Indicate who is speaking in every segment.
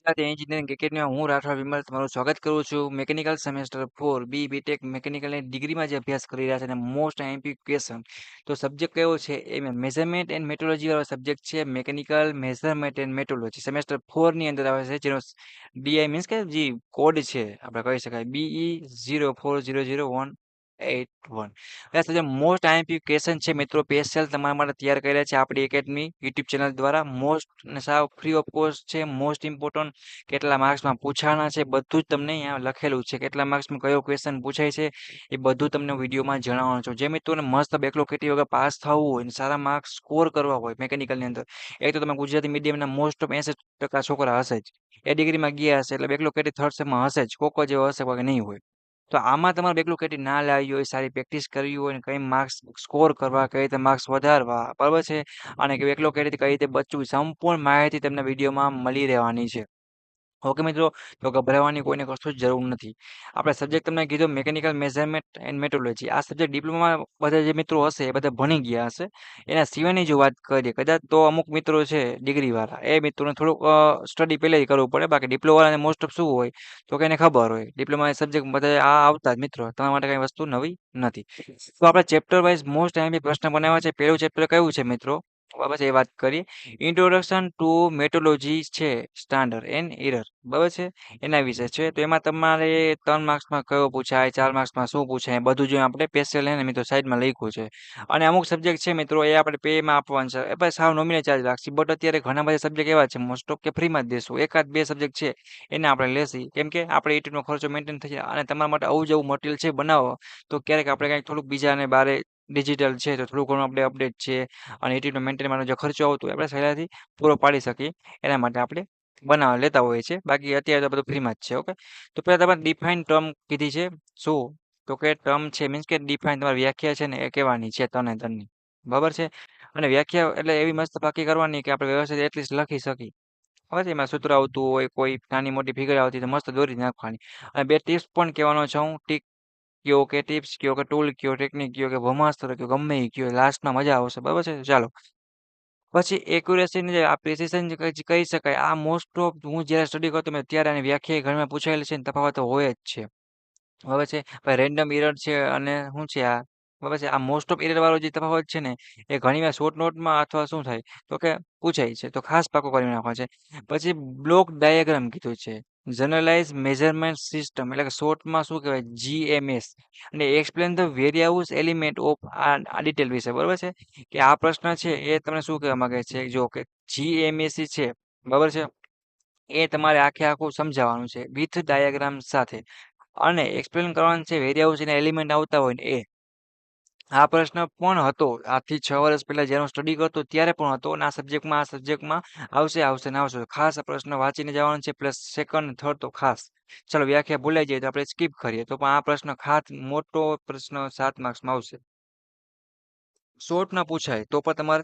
Speaker 1: સાથે એન્જિનિયરિંગ એકેડમીમાં હું રાઠવા વિમલ તમારું સ્વાગત કરું છું. મેકેનિકલ સેમેસ્ટર 4 બીટેક મેકેનિકલની ડિગ્રીમાં જે અભ્યાસ કરી રહ્યા છે અને મોસ્ટ આઈએમપી ક્વેશ્ચન તો સબ્જેક્ટ કયો છે એ મેઝરમેન્ટ એન્ડ મેટ્રોલોજી વાળો સબ્જેક્ટ છે. Mechanical measurement and metrology semester 4 ની અંદર આવે છે, જેનો ડીઆઈ મીન્સ કે જે કોડ છે આપણે કહી શકાય BE04000181. મોસ્ટ આઈએમપી ક્વેશ્ચન છે મિત્રો, સ્પેશિયલ તમારા માટે તૈયાર કર્યા છે આપણી એકેડમી યુટ્યુબ ચેનલ દ્વારા. મોસ્ટ અને સાવ ફ્રી ઓફ કોસ્ટ છે. મોસ્ટ ઇમ્પોર્ટન્ટ કેટલા માર્ક્સમાં પૂછાના છે બધું જ તમને અહીંયા લખેલું છે. કેટલા માર્ક્સમાં કયો ક્વેશ્ચન પૂછાય છે એ બધું તમને વિડીયોમાં જણાવવાનું છું. જે મિત્રોને મસ્ત બેકલો કેટી વગર પાસ થવું હોય અને સારા માર્ક્સ સ્કોર કરવા હોય મેકેનિકલની અંદર, એક તો તમે ગુજરાતી મીડિયમના મોસ્ટ ઓફ 80% છોકરા હશે જ, એ ડિગ્રીમાં ગયા હશે એટલે બેકલો કેટી થર્ડ સેમમાં હશે જ, કોકો જેવો હશે કોઈ નહીં હોય. તો આમાં તમારે બેકલો કેટી ના લાવી હોય, સારી પ્રેક્ટિસ કરવી હોય, કઈ માર્ક્સ સ્કોર કરવા, કઈ રીતે માર્ક્સ વધારવા, બરાબર છે, અને બેકલો કેટીથી કઈ રીતે બચવું, સંપૂર્ણ માહિતી તમને વિડીયોમાં મળી રહેવાની છે. ઓકે મિત્રો, તો ગભરાવાની કોઈને કશું જ જરૂર નથી. આપણે સબ્જેક્ટ તમને કીધો મેકેનિકલ મેઝરમેન્ટ એન્ડ મેટ્રોલોજી. આ સબ્જેક્ટ ડિપ્લોમામાં બધા જે મિત્રો હશે એ બધા ભણી ગયા હશે. એના સિવાયની જો વાત કરીએ, કદાચ તો અમુક મિત્રો છે ડિગ્રીવાળા, એ મિત્રોને થોડુંક સ્ટડી પહેલાંથી કરવું પડે. બાકી ડિપ્લોમાવાળાને મોસ્ટ ઓફ શું હોય તો કે એને ખબર હોય ડિપ્લોમા સબ્જેક્ટ બધા આ આવતા જ મિત્રો, તમારા માટે કઈ વસ્તુ નવી નથી. તો આપણે ચેપ્ટર વાઇઝ મોસ્ટ આઈએમપી પ્રશ્ન બનાવ્યા છે. પહેલું ચેપ્ટર કયું છે મિત્રો? બરાબર છે, એ વાત કરીએ. ઇન્ટ્રોડક્શન ટુ મેટ્રોલોજી છે, સ્ટાન્ડર્ડ એન્ડ એરર, બરાબર છે, એના વિશે છે. તો એમાં તમારે 3 માર્ક્સમાં કયો પૂછાય, 4 માર્ક્સમાં શું પૂછાય, બધું જો આપણે સ્પેશિયલ એને મિત્રો સાઈડમાં લખ્યું છે. અને અમુક સબ્જેક્ટ છે મિત્રો એ આપણે પેમાં આપવાનું છે, એ પછી સાવ નોમિનલ ચાર્જ લાગશે. બટ અત્યારે ઘણા બધા સબ્જેક્ટ એવા છે મોસ્ટ ઓફ કે ફ્રીમાં જ દેશું. એકાદ બે સબ્જેક્ટ છે એને આપણે લેશી, કેમ કે આપણે યુટ્યુબનો ખર્ચો મેન્ટેન થઈ જાય અને તમારા માટે આવું જવું મટીરિયલ છે બનાવો તો ક્યારેક આપણે કંઈક થોડુંક બીજાને બારે ડિજિટલ છે તો થોડું ઘણું આપણે અપડેટ છે અને યુટ્યુબનો મેન્ટેન માટે જે ખર્ચો આવતો હોય આપણે સહેલાઈથી પૂરો પાડી શકીએ, એના માટે આપણે બનાવવા લેતા હોઈએ છીએ. બાકી અત્યારે તો બધું ફ્રીમાં જ છે. ઓકે, તો પહેલાં તમારે ડિફાઇન ટર્મ કીધી છે. શું તો કે ટર્મ છે મીન્સ કે ડિફાઇન તમારી વ્યાખ્યા છે ને એ કહેવાની છે તને તનની, બરાબર છે. અને વ્યાખ્યા એટલે એવી મસ્ત પાકી કરવાની કે આપણે વ્યવસ્થિત એટલીસ્ટ લખી શકીએ. હવે છે એમાં સૂત્ર આવતું હોય, કોઈ નાની મોટી ફિગર આવતી તો મસ્ત દોરી નાખવાની. અને બે ટિપ્સ પણ કહેવાનો છે હું. કયો કે ટિપ્સ કયો કે ટૂલ કયો, ટેકનિક કયો કે બ્રહ્માસ્ત્ર કયો, ગમે એ કયો, લાસ્ટમાં મજા આવશે, બરાબર છે. ચાલો, પછી એક્યુરેસીની જે આ પ્રિસિઝન જે કહી શકાય, આ મોસ્ટ ઓફ હું જ્યારે સ્ટડી કરતો મેં ત્યારે આની વ્યાખ્યા ઘણીમાં પૂછાયેલી છે ને તફાવત હોય જ છે, બરાબર છે. પછી રેન્ડમ એરર છે અને શું છે આ, બરાબર છે. આ મોસ્ટ ઓફ એરર વાળો જે તફાવત છે ને એ ઘણીવાર શોર્ટ નોટમાં અથવા શું થાય તો કે પૂછાય છે, તો ખાસ પાકો કરી નાખવાનો છે. પછી બ્લોક ડાયાગ્રામ કીધું છે, જનરલાઇઝ મેઝરમેન્ટ સિસ્ટમ એટલે કે શોર્ટમાં શું કહેવાય જીએમએસ, અને એક્સપ્લેન ધ વેરિયાઉસ એલિમેન્ટ ઓફ આ ડિટેલ વિશે, બરાબર છે. કે આ પ્રશ્ન છે એ તમને શું કહેવા માંગે છે, જો કે જીએમએસી છે, બરાબર છે, એ તમારે આખે આખું સમજાવવાનું છે વિથ ડાયાગ્રામ સાથે, અને એક્સપ્લેન કરવાનું છે વેરિયાઉસ અને એલિમેન્ટ આવતા હોય ને એ. આ પ્રશ્ન પણ હતો આજથી 6 વર્ષ પહેલા જ્યારે હું સ્ટડી કરતો ત્યારે પણ હતો, અને આ સબ્જેક્ટમાં આવશે ને આવશે. ખાસ આ પ્રશ્ન વાંચીને જવાનું છે, પ્લસ સેકન્ડ થર્ડ તો ખાસ. ચાલો, વ્યાખ્યા ભૂલાઈ જાય તો આપણે સ્કીપ કરીએ, તો પણ આ પ્રશ્ન ખાસ મોટો પ્રશ્ન 7 માર્ક્સમાં આવશે. શોર્ટમાં પૂછાય તો પણ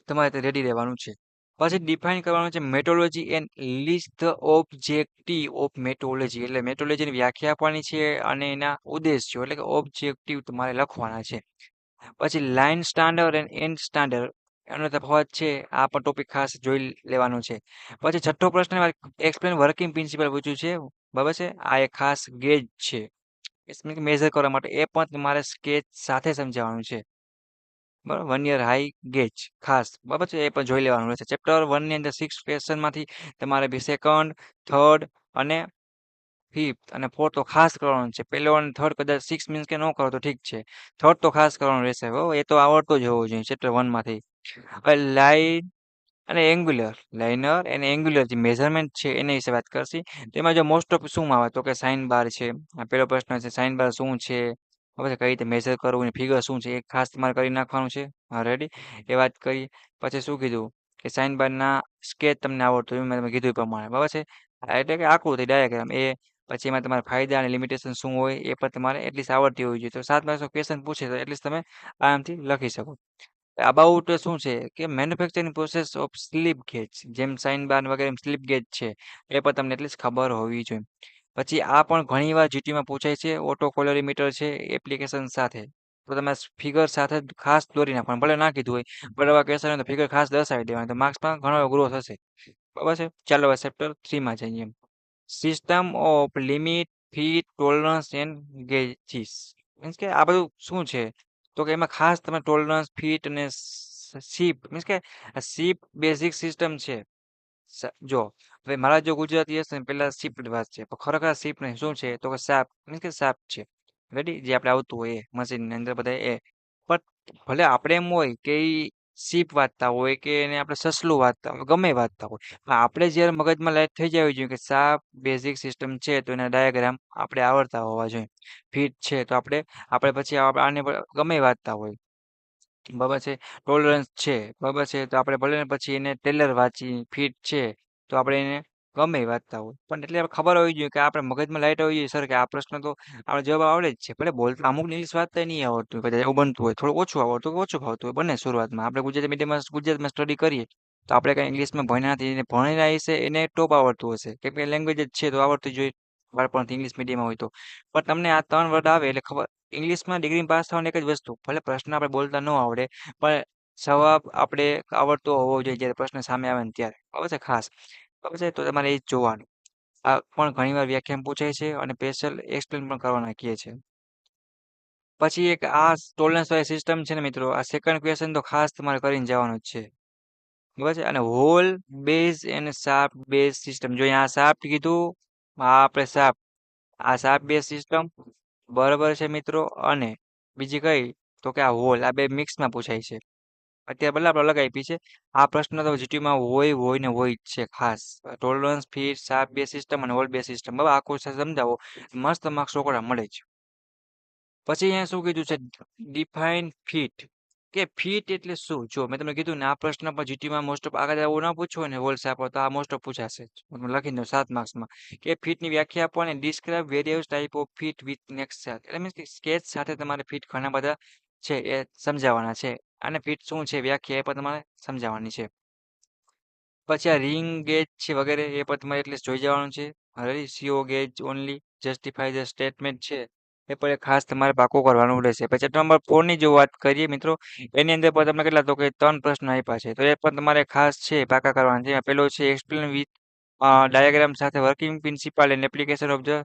Speaker 1: તમારે રેડી રહેવાનું છે. પછી ડિફાઇન કરવાનું છે metrology and list the objective of metrology, એટલે મેટોલોજીની વ્યાખ્યા આપવાની છે અને એના ઉદ્દેશ્યો એટલે કે ઓબ્જેક્ટિવ તમારે લખવાના છે. પછી line standard and and standard એનો તફાવત છે, આ પણ ટોપિક ખાસ જોઈ લેવાનો છે. પછી છઠ્ઠો પ્રશ્ન એક્સપ્લેન વર્કિંગ પ્રિન્સિપલ પૂછ્યું છે, બરાબર છે. આ એક ખાસ ગેજ છે મેઝર કરવા માટે, એ પણ તમારે સ્કેચ સાથે સમજાવવાનું છે, બરાબર. 1 યર હાઈ ગેજ ખાસ, બરાબર છે, એ પણ જોઈ લેવાનું રહેશે. ચેપ્ટર 1 ની અંદર 6 ક્વેશ્ચનમાંથી તમારે બી સેકન્ડ, થર્ડ અને ફિફ્થ અને ફોર્થ તો ખાસ કરવાનું છે. પહેલો અને થર્ડ કદાચ 6 મીન્સ કે ન કરો તો ઠીક છે, થર્ડ તો ખાસ કરવાનું રહેશે. હો, એ તો આવડતો જ હોવો જોઈએ ચેપ્ટર 1 માંથી. હવે લાઈન અને એંગ્યુલર, લાઇનર અને એંગ્યુલર જે મેઝરમેન્ટ છે એના વિશે વાત કરશી. તેમાં જો મોસ્ટ ઓફ શું આવે તો કે સાઇન બાર છે. આ પહેલો પ્રશ્ન છે, સાઇન બાર શું છે, હવે કઈ રીતે મેઝર કરવું, ફિગર શું છે, એ ખાસ તમારે કરી નાખવાનું છે. હા, રેડી, એ વાત કરી. પછી શું કીધું કે સાઇન બારના સ્કેચ તમને આવડતું હોય, મેં તમે કીધું એ પ્રમાણે, બરાબર છે. એટલે કે આકૃતિ ડાયાગ્રામ એ. પછી એમાં તમારા ફાયદા અને લિમિટેશન શું હોય એ પણ તમારે એટલીસ્ટ આવડતી હોવી જોઈએ. તો 7 માર્ક્સનો ક્વેશ્ચન પૂછે તો એટલીસ્ટ તમે આરામથી લખી શકો. અબાઉટ શું છે કે manufacturing process of slip gauge, જેમ સાઇન બાર વગેરે સ્લિપ ગેજ છે એ પણ તમને એટલીસ્ટ ખબર હોવી જોઈએ. પછી આ પણ ઘણીવાર જીટીમાં પૂછાય છે, ઓટો કોલોરીમીટર છે એપ્લિકેશન સાથે, તો તમે ફિગર સાથે ખાસ દોરી નાખવાનું, ભલે ના કીધું હોય બટ આવા ક્વેશ્ચન હોય તો ફિગર ખાસ દર્શાવી દેવાની, તો માર્ક્સમાં ઘણો ગ્રોથ હશે. બરાબર છે. ચાલો હવે ચેપ્ટર 3 માં જઈએ. System of limit, fit, tolerance and gauges. Means કે આ બધું શું છે? તો કે એમાં ખાસ તમે ટોલરન્સ, ફીટ અને શીપ મીન્સ કે શીપ બેઝિક સિસ્ટમ છે. જો હવે મારા જો ગુજરાતી હશે ને પેલા શિફ્ટ વાત છે પણ ખરેખર શિફ્ટ નહીં શું છે તો કે સાપ મીન્સ કે સાપ છે રેડી જે આપણે આવતું હોય એ મશીન ની અંદર બધા એ પણ ભલે આપણે એમ હોય કે ઈ શીપ વાંચતા હોય કે એને આપણે સસલું વાંચતા હોય ગમે વાંચતા હોય પણ આપણે જ્યારે મગજમાં લાઈટ થઈ જવી જોઈએ કે સાપ બેઝિક સિસ્ટમ છે તો એના ડાયાગ્રામ આપણે આવડતા હોવા જોઈએ ફીટ છે તો આપણે પછી આને ગમે વાંચતા હોય બરાબર છે ટોલરન્સ છે બરાબર છે તો આપણે ભલે ને પછી એને ટેલર વાંચી ફીટ છે તો આપણે એને ગમે ઈ વાંચતા હોય પણ એટલે આપણે ખબર હોવી જોઈએ કે આપણે મગજમાં લાઈટ હોવી જોઈએ સર કે આ પ્રશ્ન તો આપણે જવાબ આવડે જ છે ભલે બોલતા અમુક ઇંગ્લિશ વાંચતા નહીં આવડતું હોય કદાચ એવું બનતું હોય થોડું ઓછું આવડતું હોય ઓછું ફાવતું હોય બંને શરૂઆતમાં આપણે ગુજરાતી મીડિયમમાં ગુજરાતમાં સ્ટડી કરીએ તો આપણે કઈ ઇંગ્લિશમાં ભણ્યા નથી એને ભણેલા હશે એને ટોપ આવડતું હશે કેમ કે લેંગ્વેજ જ છે તો આવડતું જ જોઈએ બાળપણથી ઇંગ્લિશ મીડિયમમાં હોય તો પણ તમને આ 3 વર્ડ આવે એટલે ખબર ઇંગ્લિશમાં ડિગ્રી પાસ થવાની એક જ વસ્તુ ભલે પ્રશ્ન આપણે બોલતા ન આવડે પણ જવાબ આપણે આવડતો હોવો જોઈએ જ્યારે પ્રશ્ન સામે આવે ને ત્યારે બરાબર છે ખાસ બરાબર છે તો તમારે એ જ જોવાનું આ પણ ઘણીવાર વ્યાખ્યાન પૂછાય છે અને સ્પેશિયલ એક્સપ્લેન પણ કરવાના કહે છે પછી એક આ ટોલરન્સ વાળી સિસ્ટમ છે ને મિત્રો આ સેકન્ડ ક્વેશ્ચન તો ખાસ તમારે કરીને જવાનું જ છે બરાબર છે અને હોલ બેઝ અને શાર્પ બેઝ સિસ્ટમ જો અહીંયા શાર્પ કીધું આ આપણે શાર્પ આ શાર્પ બેઝ સિસ્ટમ બરાબર છે મિત્રો અને બીજી કઈ તો કે આ હોલ આ બે મિક્સમાં પૂછાય છે અત્યારે ભલે આપણે અલગ આપી છે આ પ્રશ્ન તો જીટીયુમાં હોય ને હોય જ છે ખાસ ટોલરન્સ ફીટ શાર્પ બે સિસ્ટમ અને હોલ બે સિસ્ટમ બરાબર આખું સમજાવો મસ્ત માર્ક્સ રોકડા મળે છે પછી અહીંયા શું કીધું છે ડિફાઇન ફીટ કે ફીટ એટલે શું જો મેં તમને કીધું ને આ પ્રશ્ન પર જીટીયુમાં મોસ્ટ ઓફ આગળ આવું ના પૂછવું હોય ને હોલ શાર્પ તો આ મોસ્ટ ઓફ પૂછાશે જ. હું લખી દઉં 7 માર્ક્સમાં કે ફીટની વ્યાખ્યા આપો અને describe various type of fit with next એટલે મીન્સ કે સ્કેચ સાથે તમારે ફીટ ઘણા બધા છે એ સમજાવવાના છે અને ફીટ શું છે વ્યાખ્યા એ પણ તમારે સમજાવવાની છે પછી આ રિંગ ગેજ છે વગેરે એ પણ તમારે એટલે જોઈ જવાનું છે radius gauge only justify the statement છે એ પણ એક ખાસ તમારે પાકું કરવાનું રહેશે પછી ચેપ્ટર નંબર 4 ની જો વાત કરીએ મિત્રો એની અંદર પણ તમને કેટલા તો કે 3 પ્રશ્ન આપ્યા છે તો એ પણ તમારે ખાસ છે પાકા કરવાના છે પેલો છે એક્સપ્લેન વિથ ડાયાગ્રામ સાથે working principal and application of the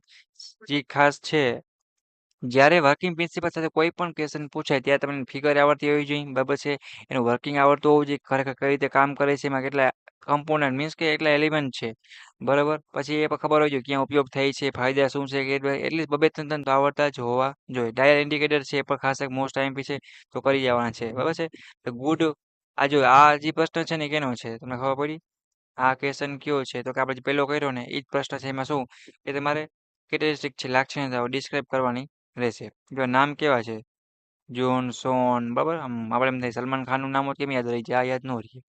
Speaker 1: જે ખાસ છે જ્યારે વર્કિંગ પ્રિન્સિપલ સાથે કોઈ પણ ક્વેશ્ચન પૂછાય ત્યારે તમને ફિગર આવડતી હોવી જોઈએ બરાબર છે એનું વર્કિંગ આવડતું હોવું જોઈએ ખરેખર કઈ રીતે કામ કરે છે એમાં કેટલા કમ્પોનન્ટ મીન્સ કે એટલા એલિમેન્ટ છે બરાબર પછી એ પણ ખબર હોવી જોઈએ ક્યાં ઉપયોગ થાય છે ફાયદા શું છે કે એટલી બબે ત્રણ ત્રણ તો આવડતા જ હોવા જોઈએ ડાયલ ઇન્ડિકેટર છે એ પણ ખાસ એક મોસ્ટ આઈએમપી છે તો કરી જવાના છે બરાબર છે તો ગુડ આ જો આ જે પ્રશ્ન છે ને કેનો છે તમને ખબર પડી આ ક્વેશ્ચન કયો છે તો કે આપણે જે પહેલો કર્યો ને એ જ પ્રશ્ન છે એમાં શું કે તમારે કેરેક્ટરિસ્ટિક છે લાક્ષણિકતાઓ ડિસ્ક્રાઇબ કરવાની રહેશે જો નામ કેવા છે જોન સોન બરાબર આમ આપણે એમ થાય સલમાન ખાનનું નામ હોત કેમ યાદ રહી જાય આ યાદ ન રહી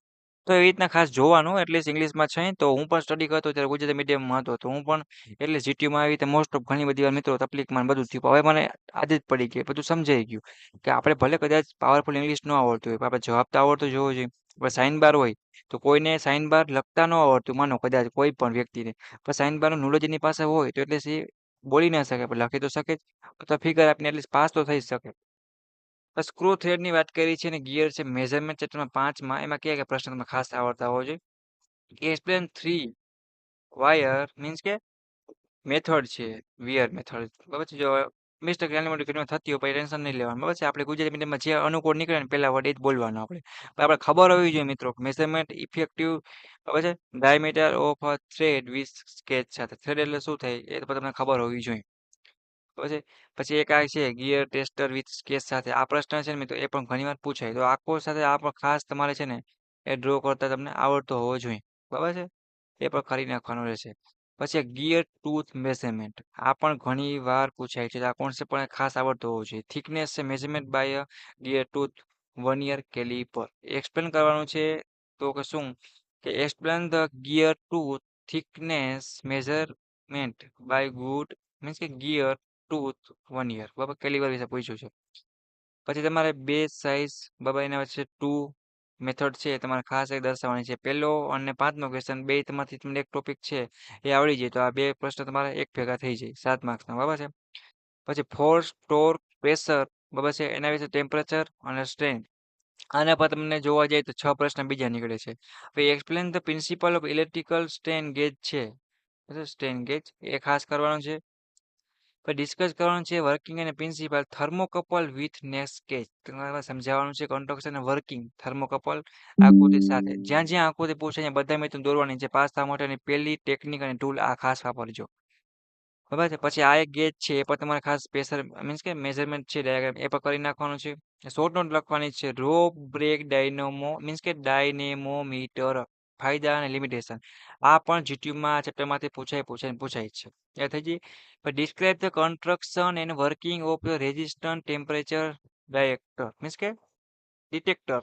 Speaker 1: તો એવી રીતના ખાસ જોવાનું એટલીસ્ટ ઇંગ્લિશમાં છે તો હું પણ સ્ટડી કરતો ત્યારે ગુજરાતી મીડિયમમાં હતો તો હું પણ એટલે જીટીયુમાં આવી રીતે મોસ્ટ ઓફ ઘણી બધી વાર મિત્રો તકલીફમાં ને બધું થયું હવે મને આદત પડી ગઈ બધું સમજાઈ ગયું કે આપણે ભલે કદાચ પાવરફુલ ઇંગ્લિશ ન આવડતું હોય પણ આપણે જવાબ તો આવડતો જ હોવો જોઈએ હવે સાઇન બાર હોય તો કોઈને સાઇન બાર લખતા ન આવડતું માનો કદાચ કોઈ પણ વ્યક્તિને પણ સાઇન બારનું નોલેજ એની પાસે હોય તો એટલે એ બોલી ના શકે પણ લખી તો શકે જ અથવા ફિગર આપીને એટલીસ્ટ પાસ તો થઈ જ શકે સ્ક્રૂ થ્રેડની વાત કરી છે અને ગિયર છે મેઝરમેન્ટ ચેપ્ટરમાં 5 માં એમાં કયા કયા પ્રશ્ન તમને ખાસ આવડતા હોવો જોઈએ એક્સપ્લેન 3 વાયર મીન્સ કે મેથડ છે વિયર મેથડ બરાબર છે જો મિસ્ટેક નાની મોટી ઘટના થતી હોય પછી ટેન્શન નહીં લેવાનું બરાબર છે આપણે ગુજરાતી મીડિયમમાં જે અનુકૂળ નીકળે ને પહેલા વર્ડ એ જ બોલવાનો આપણે પણ આપણે ખબર હોવી જોઈએ મિત્રો મેઝરમેન્ટ ઇફેક્ટિવ બરાબર છે diameter of a thread with sketch સાથે થ્રેડ એટલે શું થાય એ તો તમને ખબર હોવી જોઈએ પછી પછી એક આ છે ગિયર ટેસ્ટર વિથ સ્કેચ સાથે આ પ્રશ્ન છે ને મિત્રો એ પણ ઘણીવાર પૂછાય તો આખો સાથે આ પણ ખાસ તમારે છે ને એ ડ્રો કરતા તમને આવડતો હોવો જોઈએ બરાબર છે એ પણ કરી નાખવાનું રહેશે પછી ગિયર ટૂથ મેઝરમેન્ટ આ પણ ઘણી વાર પૂછાય છે આ કોન્સેપ્ટ પણ ખાસ આવડતો હોવો જોઈએ થિકનેસ છે measurement by gear tooth vernier caliper explain કરવાનું છે તો કે શું કે explain the gear tooth thickness measurement by good means કે ગિયર ટૂથ વર્નિયર બરાબર કેલિપર વિશે પૂછ્યું છે પછી તમારે બે સાઇઝ બરાબર એના વચ્ચે ટુ મેથડ છે તમારે ખાસ એક દર્શાવવાની છે પહેલો અને પાંચમો ક્વેશ્ચન બે તમારથી તમને એક ટોપિક છે એ આવડી જાય તો આ બે પ્રશ્ન તમારે એક ભેગા થઈ જાય 7 માર્ક્સના બરાબર છે પછી ફોર્સ ટોર્ક પ્રેશર બરાબર છે એના વિશે ટેમ્પરેચર અને સ્ટ્રેન્થ આના પર તમને જોવા જાય તો 6 પ્રશ્ન બીજા નીકળે છે. હવે explain the principal of electrical strain gauge છે. સ્ટ્રેન ગેજ એ ખાસ કરવાનું છે. પછી ડિસ્કસ કરવાનું છે વર્કિંગ અને principal thermocouple with next sketch. તમારે સમજાવવાનું છે કન્સ્ટ્રક્શન અને વર્કિંગ થર્મોકપલ આકૃતિ સાથે. જ્યાં જ્યાં આકૃતિ પૂછે ત્યાં બધા મિત્રો દોરવાની છે. પાસ થવા માટેની પહેલી ટેકનિક અને ટૂલ આ ખાસ વાપરજો. બરાબર છે. પછી આ એક ગેજ છે એ પણ તમારે ખાસ સ્પેશિયલ મીન્સ કે મેઝરમેન્ટ છે ડાયાગ્રામ એ પણ કરી નાખવાનું છે. શોર્ટ નોટ લખવાની છે રો બ્રેક ડાયનેમો મીન્સ કે ડાયનેમોમીટર ફાયદા અને લિમિટેશન. આ પણ જીટીયુમાં ચેપ્ટરમાંથી પૂછાય જ છે. એ થઈ ગઈ. પણ describe the construction and working of resistant temperature director means કે ડિટેક્ટર.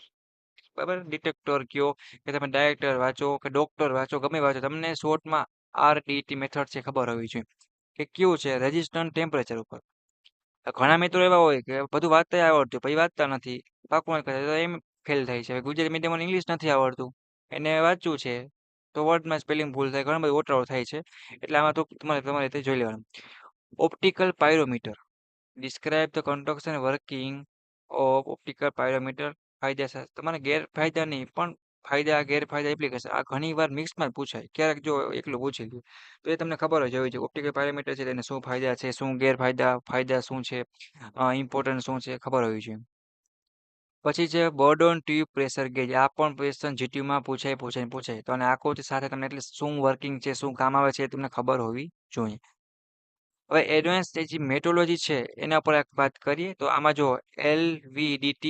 Speaker 1: બરાબર ડિટેક્ટર કયો કે તમે ડાયરેક્ટર વાંચો કે ડોક્ટર વાંચો ગમે વાંચો તમને શોર્ટમાં RDT મેથડ છે ખબર હોવી જોઈએ કે કયું છે રેઝિસ્ટન્ટ ટેમ્પરેચર ઉપર. ઘણા મિત્રો એવા હોય કે બધું વાંચતા આવડતું પછી વાંચતા નથી પાકું નથી કરતા, તો એમ ફેલ થાય છે. હવે ગુજરાતી મીડિયમ ઇંગ્લિશ નથી આવડતું એને વાંચવું છે તો વર્ડમાં સ્પેલિંગ ભૂલ થાય ઘણા બધું ઓટાળો થાય છે. એટલે આમાં તો તમારે રીતે જોઈ લેવાનું. Optical pyrometer describe the construction working of optical pyrometer. ફાયદા તમારે ગેરફાયદા નહીં પણ ફાયદા ગેરફાયદા એપ્લિકેશન આ ઘણી વાર મિક્સમાં જ પૂછાય. ક્યારેક જો એકલું પૂછી લ્યું તો એ તમને ખબર જ હોવી જોઈએ ઓપ્ટિકલ પાયરોમીટર છે તેને શું ફાયદા છે શું ગેરફાયદા ફાયદા શું છે ઇમ્પોર્ટન્ટ શું છે ખબર હોવી જોઈએ. પછી છે બોર્ડોન ટ્યુબ પ્રેશર ગેજ. આ પણ ક્વેશ્ચન જીટીયુમાં પૂછાય તો અને આકૃતિ સાથે તમને એટલે શું વર્કિંગ છે શું કામ આવે છે એ તમને ખબર હોવી જોઈએ. હવે એડવાન્સ જે મેટ્રોલોજી છે એના પર એક વાત કરીએ તો આમાં જો LVDT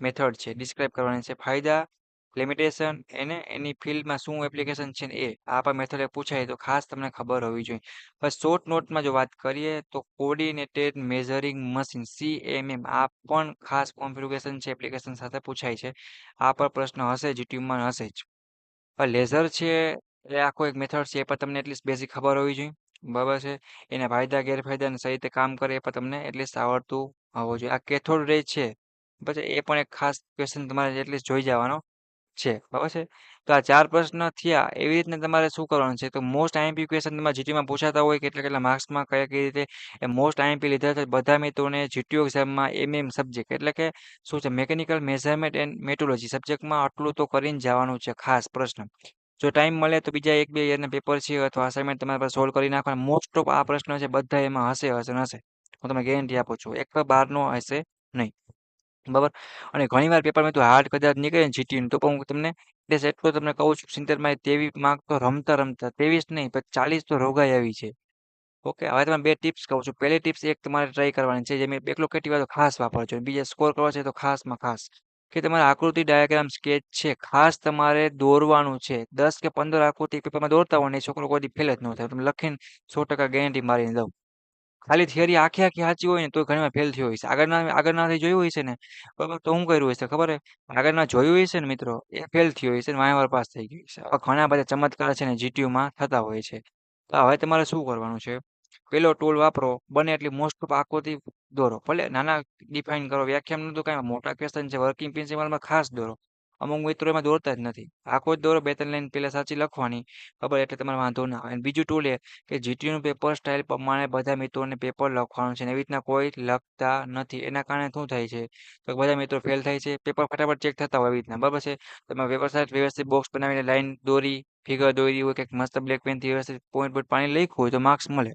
Speaker 1: મેથડ છે ડિસ્ક્રાઇબ કરવાની છે ફાયદા લિમિટેશન એને એની ફિલ્ડમાં શું એપ્લિકેશન છે એ આ પણ મેથડ પૂછાય તો ખાસ તમને ખબર હોવી જોઈએ. બસ શોર્ટ નોટમાં જો વાત કરીએ તો કોર્ડિનેટેડ મેઝરિંગ મશીન CMM આ પણ ખાસ કોન્ફિગરેશન છે એપ્લિકેશન સાથે પૂછાય છે. આ પર પ્રશ્ન હશે જીટીયુમાં હશે જ. લેઝર છે એ આખો એક મેથડ છે એ પણ તમને એટલીસ્ટ બેઝિક ખબર હોવી જોઈએ. બરાબર છે. એના ફાયદા ગેરફાયદા અને સહી રીતે કામ કરે એ પણ તમને એટલીસ્ટ આવડતું હોવું જોઈએ. આ કેથોડ રે છે પછી એ પણ એક ખાસ ક્વેશ્ચન તમારે એટલીસ્ટ જોઈ જવાનો છે. બરાબર છે. તો આ 4 પ્રશ્ન થયા. એવી રીતના તમારે શું કરવાનું છે તો મોસ્ટ IMP ક્વેશ્ચન તમારે જીટીયુમાં પૂછાતા હોય કેટલા માર્ક્સમાં કઈ રીતે એ મોસ્ટ IMP લીધા છે બધા મિત્રોને જીટીયુ એક્ઝામમાં સબ્જેક્ટ એટલે કે શું છે મેકેનિકલ મેઝરમેન્ટ એન્ડ મેટ્રોલોજી સબ્જેક્ટમાં આટલું તો કરીને જવાનું છે ખાસ પ્રશ્ન. જો ટાઈમ મળે તો બીજા 1-2 યરના પેપર છે અથવા અસાઇનમેન્ટ તમારે પાસે સોલ્વ કરી નાખવાના. મોસ્ટ ઓફ આ પ્રશ્ન છે બધા એમાં હશે હશે. હું તમને ગેરંટી આપું છું એક પણ બહારનો હશે નહીં. બરાબર. અને ઘણી વાર પેપરમાં તો હાર્ડ કદાચ નીકળે ને જીટીયુનું તો પણ હું તમને એટલું તમને કહું છું 70 23 માર્ક તો રમતા 23 નહીં પણ 40 તો રોગાઈ આવી છે. ઓકે હવે તમે 2 ટિપ્સ કહું છું. પહેલી ટિપ્સ એક તમારે ટ્રાય કરવાની છે જે મેં એકલો કેટી તો ખાસ વાપરજો. બીજા સ્કોર કરવા છે તો ખાસમાં ખાસ કે તમારે આકૃતિ ડાયાગ્રામ સ્કેચ છે ખાસ તમારે દોરવાનું છે. 10 કે 15 આકૃતિ પેપરમાં દોરતા હોય ને છોકરો કોઈ ફેલ જ ન થાય. તમે લખીને 100% ગેરંટી મારીને દઉં. ખાલી થિયરી આખી સાચી હોય ને તો ઘણીવાર ફેલ થયો હોય છે. આગળનાથી જોયું હોય છે ને બરાબર તો હું કર્યું હોય છે ખબર હે આગળના જોયું હોય છે ને મિત્રો એ ફેલ થયો હોય છે ને વાંહેવાર પાસ થઈ ગયું છે. આવા ઘણા બધા ચમત્કાર છે ને જીટીયુમાં થતા હોય છે. તો હવે તમારે શું કરવાનું છે પેલો ટૂલ વાપરો બને એટલી મોસ્ટ ઓફ આકૃતિ દોરો. ભલે નાના ડિફાઇન કરો વ્યાખ્યામાં તો કાંઈ મોટા ક્વેશ્ચન છે વર્કિંગ પ્રિન્સિપલમાં ખાસ દોરો. અમુક મિત્રો એમાં દોરતા જ નથી. આખો જ દોરો 2-3 લાઈન પહેલા સાચી લખવાની ખબર એટલે તમારે વાંધો ના આવે. અને બીજું ટૂલ એ કે જીટીયુનું પેપર સ્ટાઇલ પ્રમાણે બધા મિત્રોને પેપર લખવાનું છે ને એવી રીતના કોઈ લખતા નથી. એના કારણે શું થાય છે તો બધા મિત્રો ફેલ થાય છે. પેપર ફટાફટ ચેક થતા હોય એવી રીતના બરાબર છે. તમે પેપર સાથે વ્યવસ્થિત બોક્સ બનાવીને લાઈન દોરી ફિગર દોરી હોય કે મસ્ત બ્લેક પેનથી વ્યવસ્થિત પોઈન્ટ પાણી લખ્યું હોય તો માર્ક્સ મળે.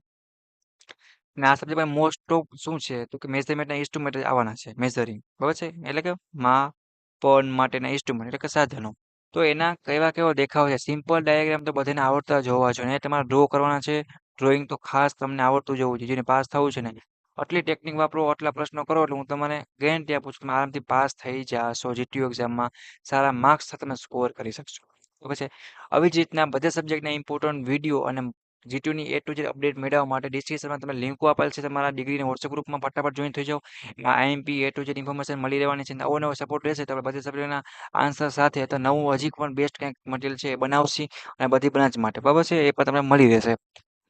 Speaker 1: અને આ સબ્જેક્ટમાં મોસ્ટ ઓફ શું છે તો કે મેઝરમેન્ટના ઇન્સ્ટ્રુમેન્ટ આવવાના છે મેઝરિંગ બરાબર છે એટલે કે માપન માટેના ઇન્સ્ટ્રુમેન્ટ એટલે કે સાધનો. તો એના કેવા દેખાવ છે સિમ્પલ ડાયાગ્રામ તો બધાને આવડતા જ હોવા જોઈએ. તમારે ડ્રો કરવાના છે ડ્રોઈંગ તો ખાસ તમને આવડતું જ હોવું જોઈએ. જેને પાસ થવું છે ને આટલી ટેકનિક વાપરો આટલા પ્રશ્નો કરો એટલે હું તમને ગેરંટી આપું છું તમે આરામથી પાસ થઈ જશો. જીટીયુ એક્ઝામમાં સારા માર્ક્સ તમે સ્કોર કરી શકશો. તો પછી આવી જ રીતના બધા સબ્જેક્ટના ઇમ્પોર્ટન્ટ વિડીયો અને જીટીયુની A to Z અપડેટ મેળવવા માટે ડિસ્ક્રિપ્શનમાં તમે લિંકો આપેલ છે તમારા ડિગ્રીના વોટ્સએપ ગ્રુપમાં ફટાફટ જોઈન થઈ જાઓ. એમાં IMP A to Z information મળી રહેવાની છે. નવો સપોર્ટ રહેશે તો આપણે બધા સબ્જેક્ટના આન્સર સાથે તો નવું હજી પણ બેસ્ટ કંઈક મટીરિયલ છે એ બનાવશી અને બધી બ્રાન્ચ માટે બરાબર છે એ પણ તમને મળી રહેશે.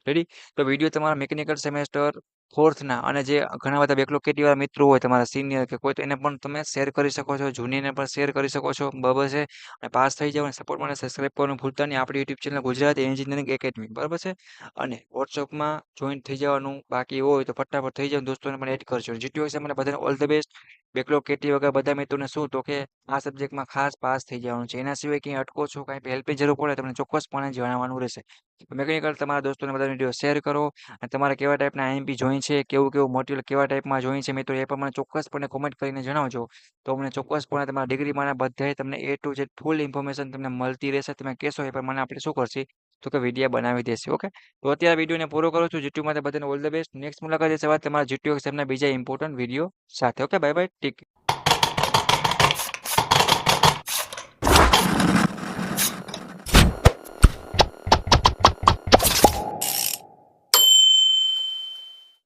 Speaker 1: રેડી. તો વિડીયો તમારા મિકેનિકલ સેમેસ્ટર ફોર્થના અને જે ઘણા બધા બેકલોગ કેટીવાળા મિત્રો હોય તમારા સિનિયર કે કોઈ તો એને પણ તમે શેર કરી શકો છો. જુનિયરને પણ શેર કરી શકો છો બરાબર છે. અને પાસ થઈ જાવ અને સપોર્ટ માટે સબસ્ક્રાઈબ કરવાનું ભૂલતા નહીં આપણી YouTube channel Gujarati engineering academy બરાબર છે. અને વોટ્સઅપમાં જોઈન થઈ જવાનું બાકી હોય તો ફટાફટ થઈ જાવ દોસ્તોને પણ એડ કરજો. જીટીયુ એક્ઝામ માટે બધાને all the best. Backlog KT વગર બધા મિત્રોને શું તો કે આ સબ્જેક્ટમાં ખાસ પાસ થઈ જવાનું છે. એના સિવાય ક્યાંય અટકો છો, કાંઈ હેલ્પની જરૂર પડે તમને ચોક્કસપણે જણાવવાનું રહેશે. મેકેનિકલ તમારા દોસ્તોને બધા વિડીયો શેર કરો અને તમારે કેવા ટાઈપના આઈએમપી જોઈન છે, કેવું મટીરિયલ કેવા ટાઈપમાં જોઈન છે મિત્રો એ પ્રમાણે ચોક્કસપણે કોમેન્ટ કરીને જણાવજો. તો અમને ચોક્કસપણે તમારા ડિગ્રીમાંના બધાય તમને A to Z full information તમને મળતી રહેશે. તમે કહેશો એ પ્રમાણે આપણે શું કરશું તો કે વિડીયો બનાવી દેશે. ઓકે, તો અત્યારે વિડીયોને પૂરો કરું છું. જીટીયુ માટે બધાને ઓલ ધ બેસ્ટ. નેક્સ્ટ મુલાકાત એ સવારે તમારા જીટીયુ એક્ઝામના બીજા ઇમ્પોર્ટન્ટ વિડીયો સાથે. Okay, bye bye, take care.